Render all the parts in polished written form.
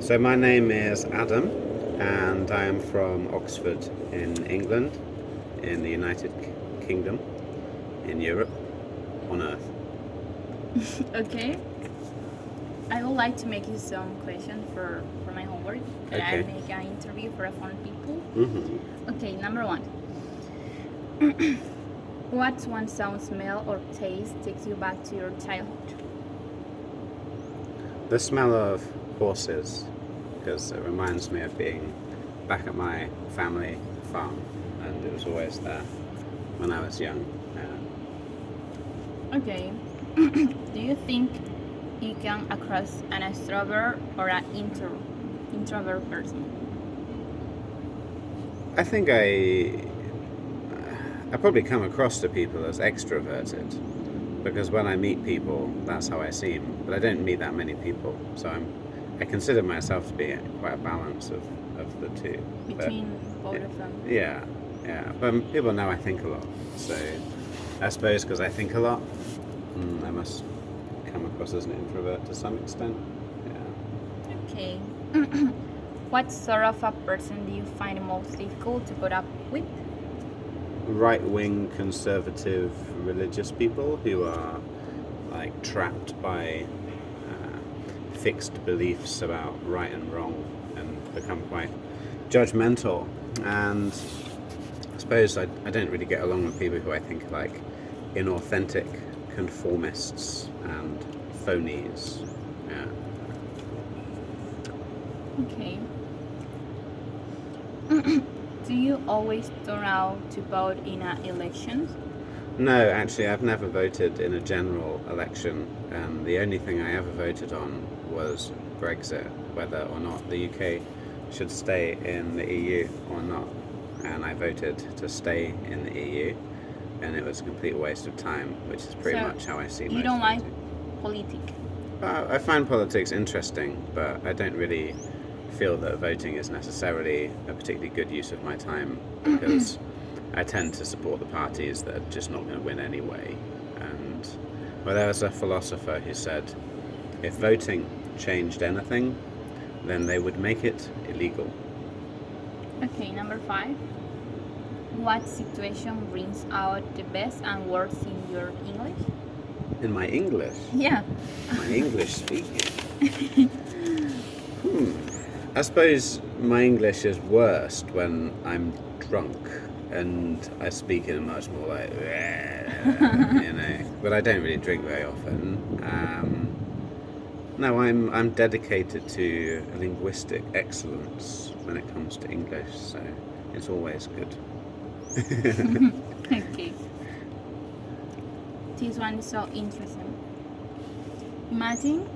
So my name is Adam, and I am from Oxford in England, in the United Kingdom, in Europe, on Earth. Okay. I would like to make you some questions for my homework. That I Okay. make an interview for fun people. Mm-hmm. Okay, number one. What's one sound, smell, or taste takes you back to your childhood? The smell of horses, because it reminds me of being back at my family farm, and it was always there when I was young. Okay. Do you think you come across an extrovert or an introvert person? I think I probably come across to people as extroverted, because when I meet people, that's how I seem. But I don't meet that many people, so I consider myself to be quite a balance of the two. Between both of them? Yeah. But people know I think a lot, so I suppose because I think a lot, I must come across as an introvert to some extent. Yeah. Okay. What sort of a person do you find most difficult to put up with? Right-wing conservative religious people who are like trapped by fixed beliefs about right and wrong and become quite judgmental. And I suppose I don't really get along with people who I think are like inauthentic conformists and phonies. Yeah. Okay. Do you always turn out to vote in elections? No, actually, I've never voted in a general election. The only thing I ever voted on was Brexit, whether or not the UK should stay in the EU or not. And I voted to stay in the EU, and it was a complete waste of time, which is pretty So, much how I see you most don't like voting. politics? I find politics interesting, but I don't really feel that voting is necessarily a particularly good use of my time, because I tend to support the parties that are just not going to win anyway. And well, there was a philosopher who said, if voting changed anything, then they would make it illegal. Okay, number 5. What situation brings out the best and worst in your English? In my English, Yeah. my English speaking, I suppose my English is worst when I'm drunk and I speak in a much more like, but I don't really drink very often. No, I'm dedicated to linguistic excellence when it comes to English, so it's always good. Okay. This one is so interesting. Imagine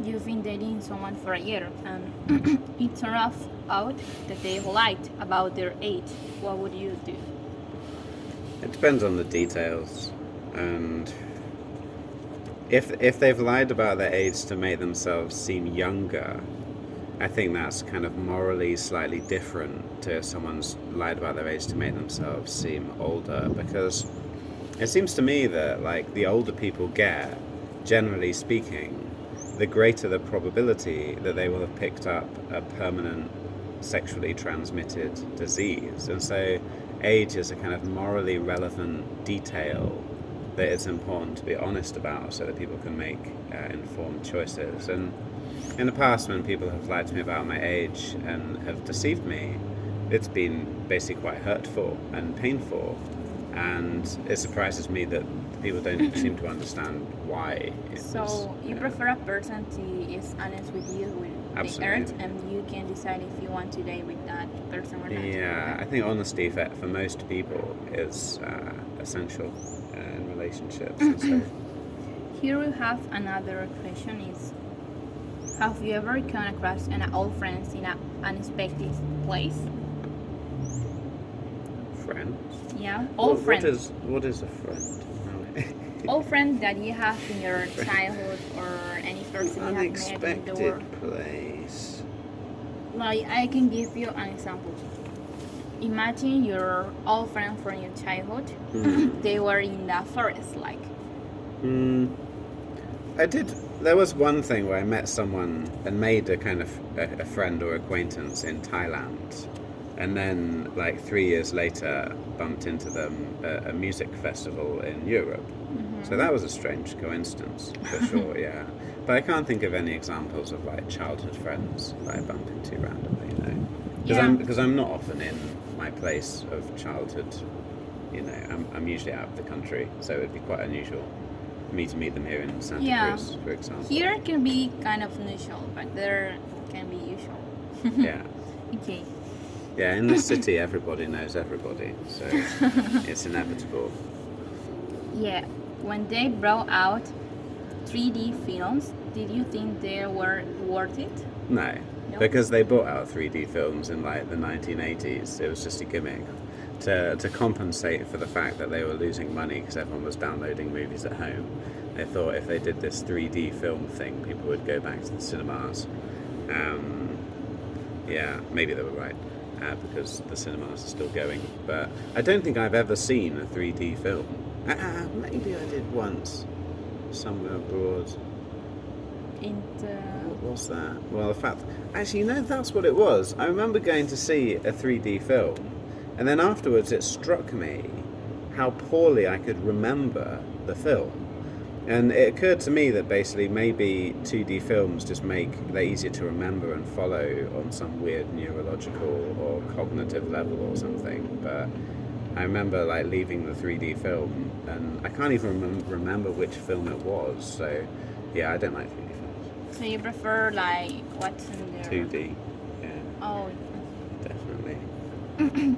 you've been dating someone for a year and it turns out that they lied about their age. What would you do? It depends on the details, and if they've lied about their age to make themselves seem younger, I think that's kind of morally slightly different to if someone's lied about their age to make themselves seem older, because it seems to me that like the older people get, generally speaking, the greater the probability that they will have picked up a permanent sexually transmitted disease. And so age is a kind of morally relevant detail that it's important to be honest about so that people can make informed choices. And in the past, when people have lied to me about my age and have deceived me, it's been basically quite hurtful and painful. And it surprises me that people don't seem to understand why. So you prefer a person who is honest with you with Absolutely. the earth, and you can decide if you want to date with that person or not. Yeah, I think honesty for most people is essential in relationships. And so, Here we have another question: Is have you ever come across an old friend in an unexpected place? friends. Yeah, old friends. What is a friend? Old friend that you have in your childhood or any person you have met in the Unexpected world. place. Like, I can give you an example. Imagine your old friend from your childhood. They were in the forest, like. I did There was one thing where I met someone and made a kind of a friend or acquaintance in Thailand, and then like 3 years later bumped into them at a music festival in Europe. So that was a strange coincidence for sure, yeah. But I can't think of any examples of like childhood friends that I bump into randomly, you know. Because I'm not often in my place of childhood, you know. I'm usually out of the country, so it'd be quite unusual for me to meet them here in Santa Cruz, for example. Here can be kind of unusual, but there can be usual. Yeah. Okay. Yeah, in this city, everybody knows everybody, so it's inevitable. Yeah. When they brought out 3D films, did you think they were worth it? No, No? because they brought out 3D films in like the 1980s. It was just a gimmick to compensate for the fact that they were losing money because everyone was downloading movies at home. They thought if they did this 3D film thing, people would go back to the cinemas. Yeah, maybe they were right. Because the cinemas are still going, but I don't think I've ever seen a 3D film. Maybe I did once, somewhere abroad. What was that? Well, the fact, actually, you know, that's what it was. I remember going to see a 3D film, and then afterwards it struck me how poorly I could remember the film. And it occurred to me that basically maybe 2D films just they're easier to remember and follow on some weird neurological or cognitive level or something. But I remember like leaving the 3D film and I can't even remember which film it was. So yeah, I don't like 3D films. So you prefer like what's in there? 2D, yeah. Oh. Definitely.